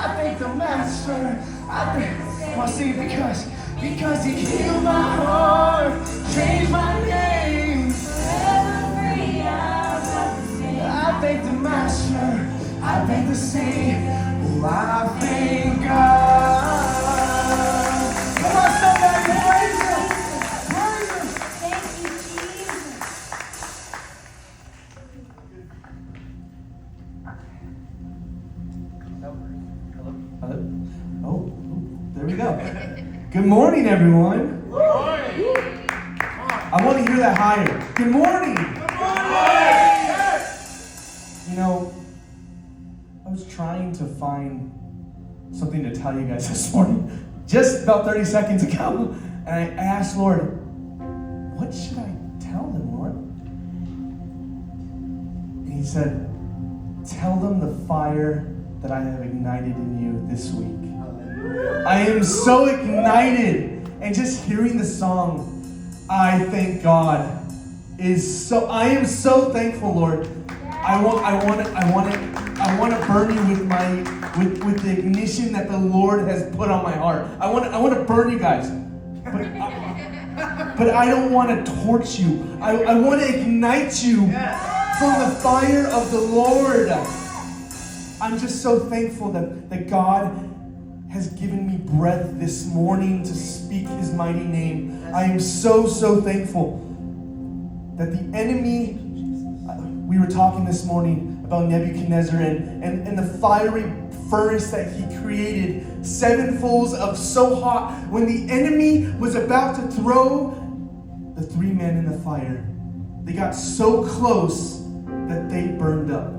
I thank the Master. I want to sing it because He healed my heart, changed my name. Forever free, I thank the Master. I thank the Savior. Oh, I thank God. Come on, somebody, praise Him. Praise Him. Thank you, Jesus. Hello? Oh, there we go. Good morning, everyone. Good morning. I want to hear that higher. Good morning. Good morning. You know, I was trying to find something to tell you guys this morning, just about 30 seconds ago, and I asked Lord, what should I tell them, Lord? And He said, tell them the fire that I have ignited in you this week. I am so ignited, and just hearing the song, I thank God, I am so thankful, Lord. I want to burn you with the ignition that the Lord has put on my heart. I want to burn you guys, but I don't want to torch you. I want to ignite you from the fire of the Lord. I'm just so thankful that God has given me breath this morning to speak His mighty name. I am so thankful that the enemy, we were talking this morning about Nebuchadnezzar and the fiery furnace that he created, 7 fulls of so hot. When the enemy was about to throw the 3 men in the fire, they got so close that they burned up.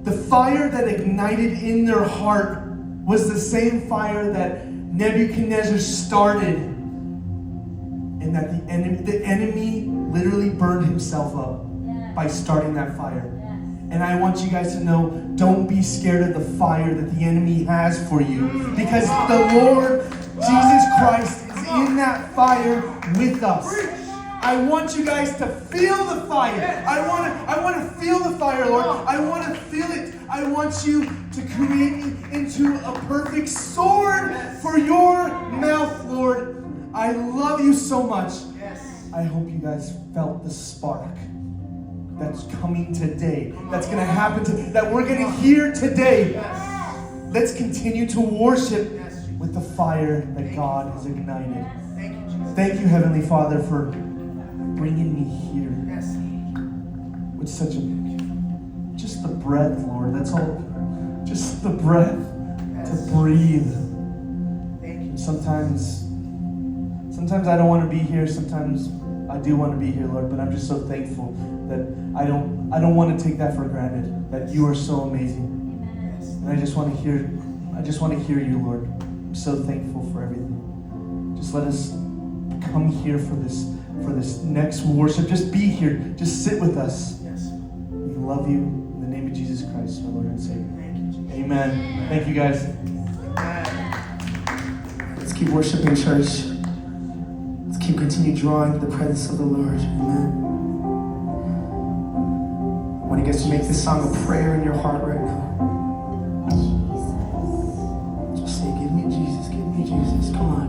The fire that ignited in their heart was the same fire that Nebuchadnezzar started, and that the enemy literally burned himself up by starting that fire. And I want you guys to know, don't be scared of the fire that the enemy has for you, because the Lord Jesus Christ is in that fire with us. I want you guys to feel the fire. I want to feel the fire, Lord. I want to feel it. I want you to create me into a perfect sword for your mouth, Lord. I love you so much. I hope you guys felt the spark that's coming today, that's going to happen today, that we're going to hear today. Let's continue to worship with the fire that God has ignited. Thank you, Heavenly Father, for bringing me here with such just the breath, Lord. That's all. Just the breath to breathe. Sometimes I don't want to be here. Sometimes I do want to be here, Lord. But I'm just so thankful that I don't want to take that for granted. That you are so amazing, and I just want to hear you, Lord. I'm so thankful for everything. Just let us come here for this next worship. Just be here. Just sit with us. We love you in the name of Jesus Christ, our Lord and Savior. Amen. Thank you, guys. Let's keep worshiping, church. Let's keep continue drawing the presence of the Lord. Amen. I want you guys to make this song a prayer in your heart right now. Just say, give me Jesus, give me Jesus. Come on.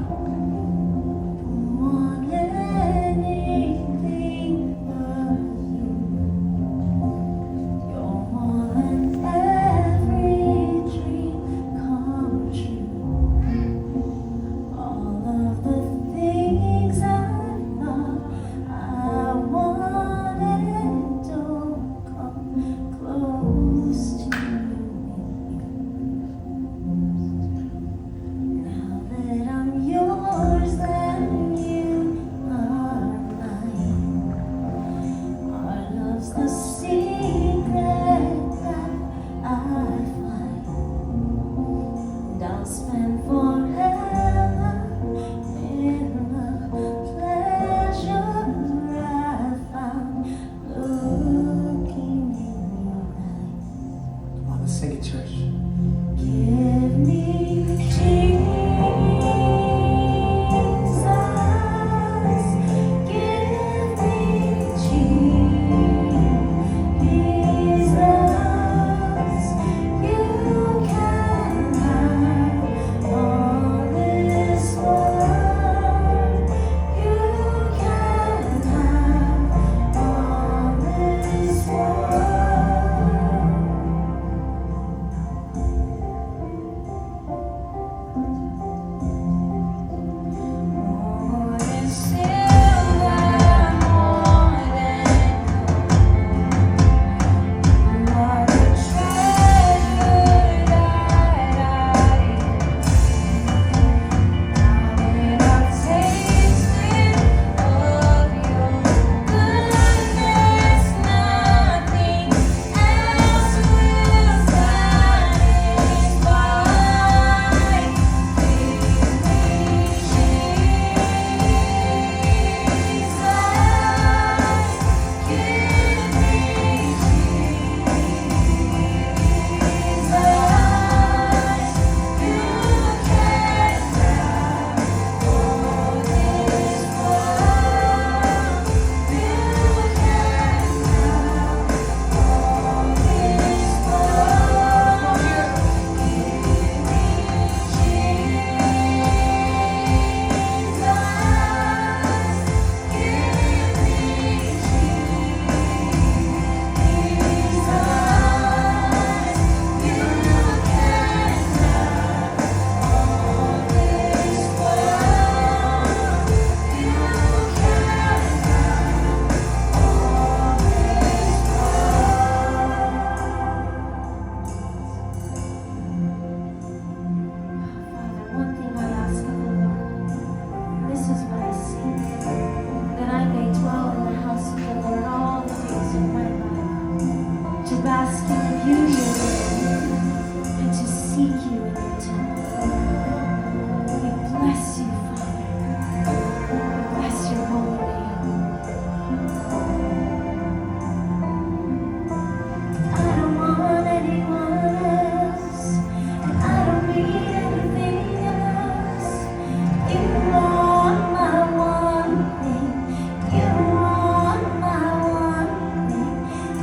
seek you in your temple. We bless you, Father. We bless your holy name. I don't want anyone else, and I don't need anything else. You are my one thing. You are my one thing.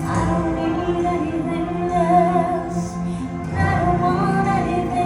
I don't need anything else. I don't want anything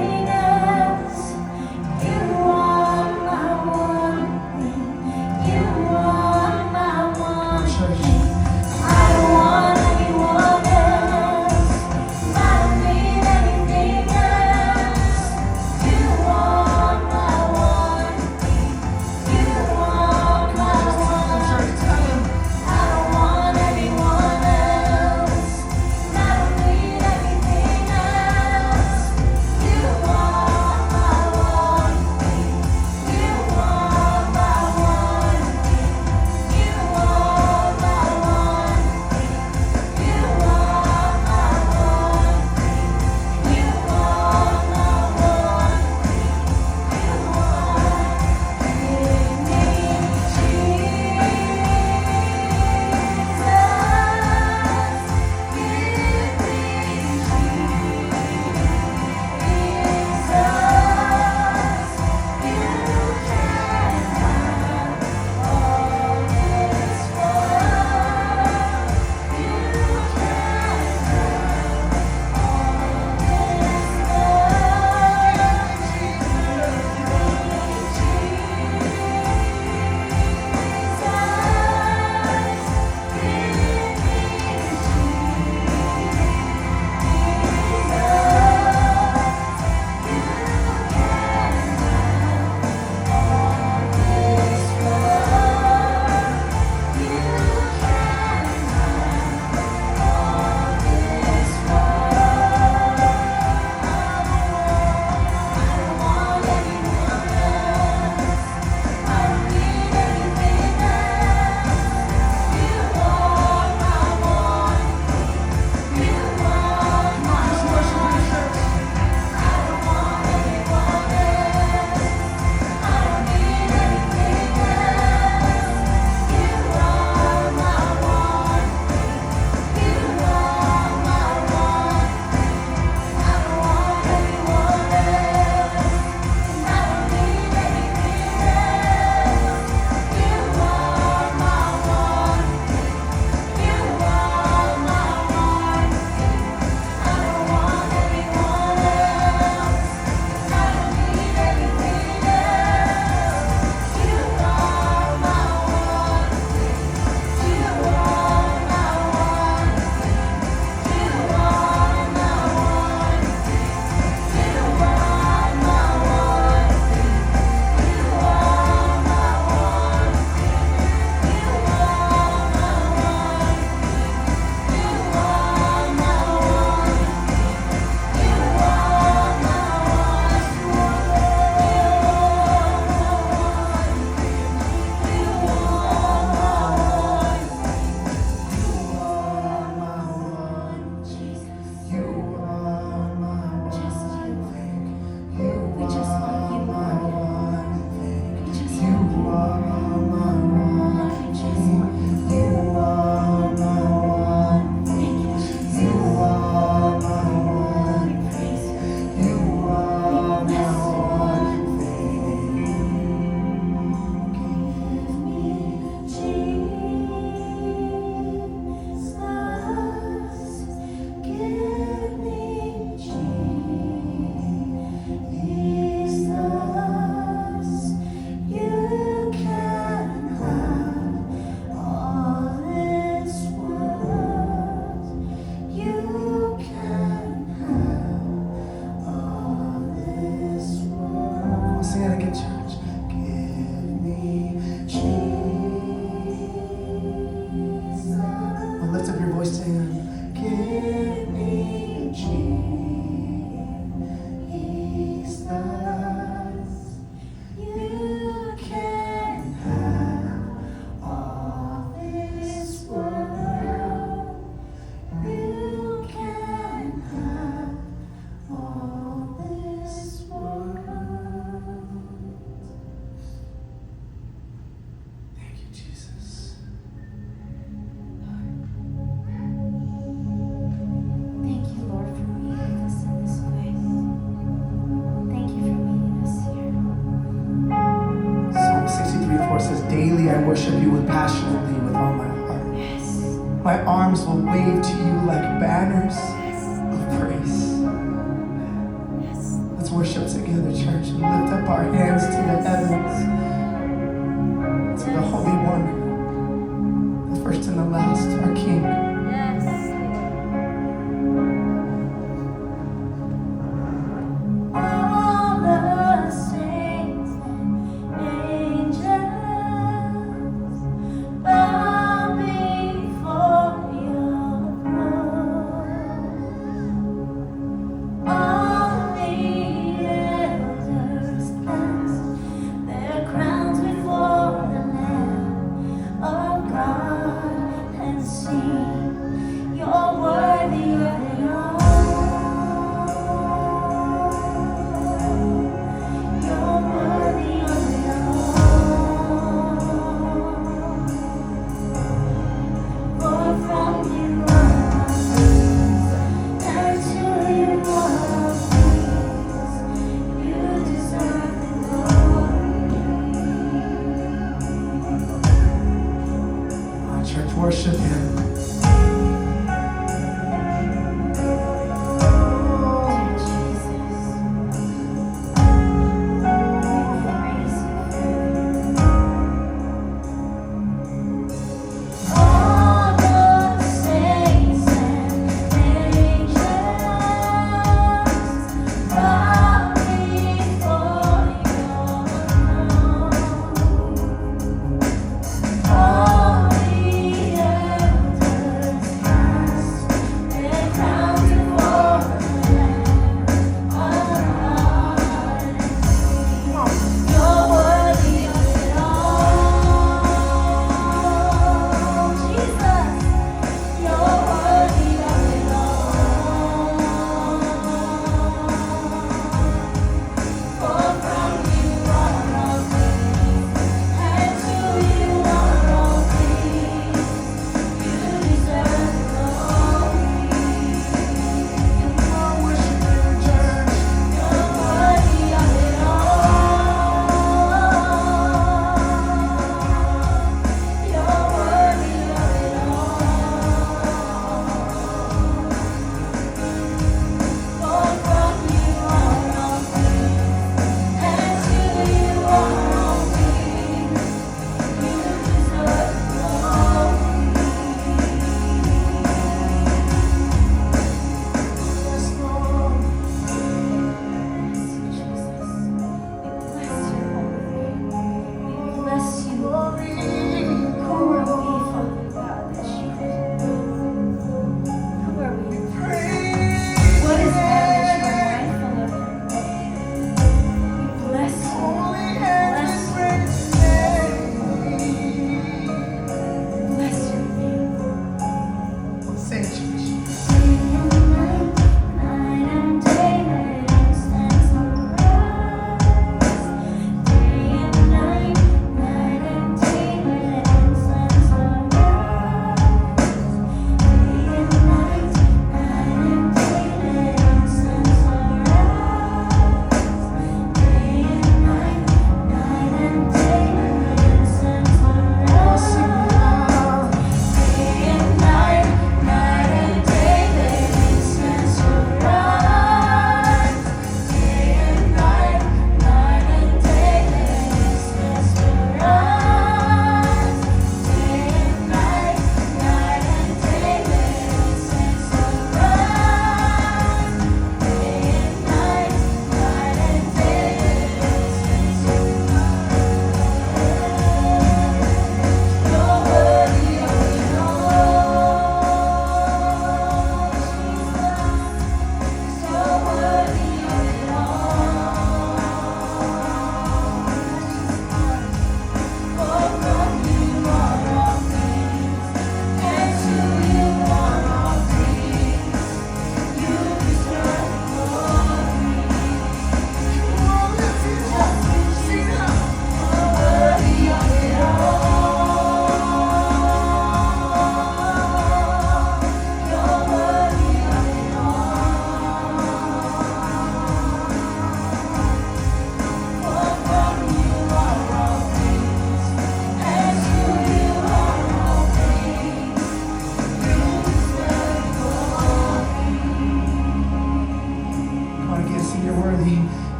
thee, I worship you with passionately with all my heart. Yes. My arms will wave to you like banners of praise. Yes. Let's worship together, church, and lift up our hands to the heavens, to the Holy One, the first and the last, our King. Yes. All the saints and angels bow before your throne. All the elders cast their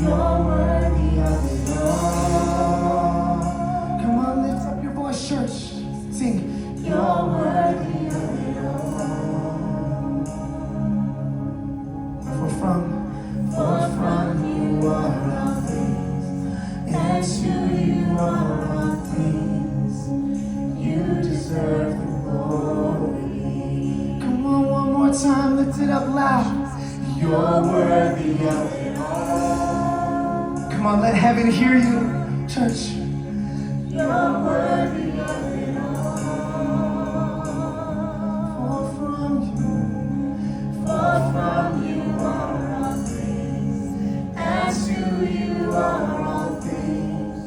You're worthy of it all. Come on, lift up your voice, church. Sing. You're worthy of it all. For from you are all things, and to you are all things. You deserve the glory. Come on, one more time, lift it up loud. You're worthy of it all. Come on, let heaven hear you, church. You're worthy of it all. For from you are all things, and to you are all things.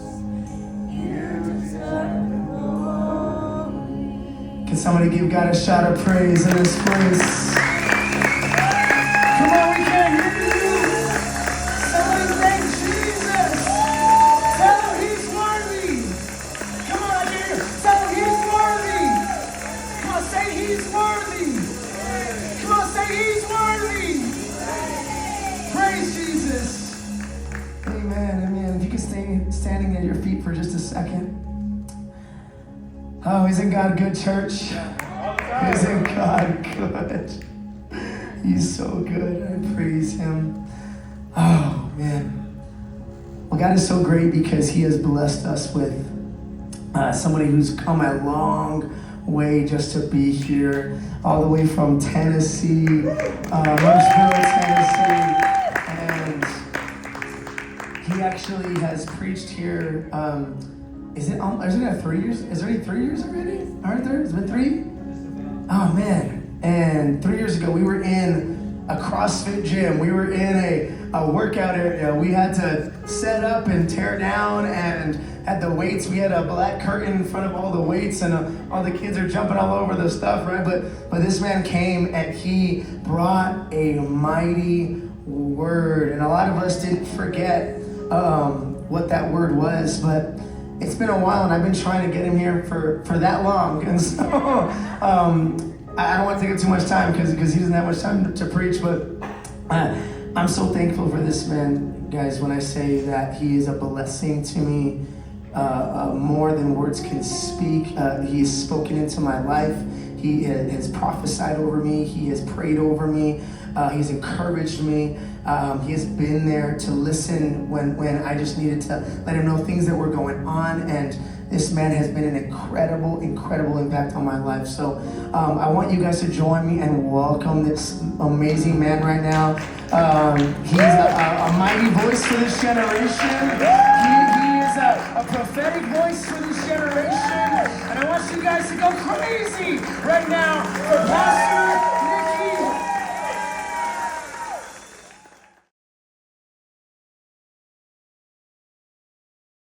You deserve the glory. Can somebody give God a shout of praise in this place? Come on, we can't hear you. Somebody thank Jesus. Tell him he's worthy. Come on, I can hear you. Tell him he's worthy. Come on, say he's worthy. Come on, say he's worthy. Praise Jesus. Amen, amen. If you could stay standing at your feet for just a second. Oh, isn't God good, church? Isn't God good? He's so good. I praise him. Oh, man. Well, God is so great because he has blessed us with somebody who's come a long way just to be here, all the way from Tennessee, Murfreesboro, Tennessee. And he actually has preached here. Is it 3 years? Is it already 3 years already? Aren't there? It's been 3? Oh, man. And 3 years ago, we were in a CrossFit gym. We were in a workout area. We had to set up and tear down and had the weights. We had a black curtain in front of all the weights, and all the kids are jumping all over the stuff, right? But this man came and he brought a mighty word. And a lot of us didn't forget what that word was, but it's been a while, and I've been trying to get him here for that long. And so I don't want to take up too much time because he doesn't have much time to preach, but I'm so thankful for this man, guys, when I say that he is a blessing to me, more than words can speak. He's spoken into my life. He has prophesied over me. He has prayed over me. He's encouraged me. He has been there to listen when I just needed to let him know things that were going on. And this man has been an incredible, incredible impact on my life. So I want you guys to join me and welcome this amazing man right now. He's a mighty voice for this generation. He is a prophetic voice for this generation. And I want you guys to go crazy right now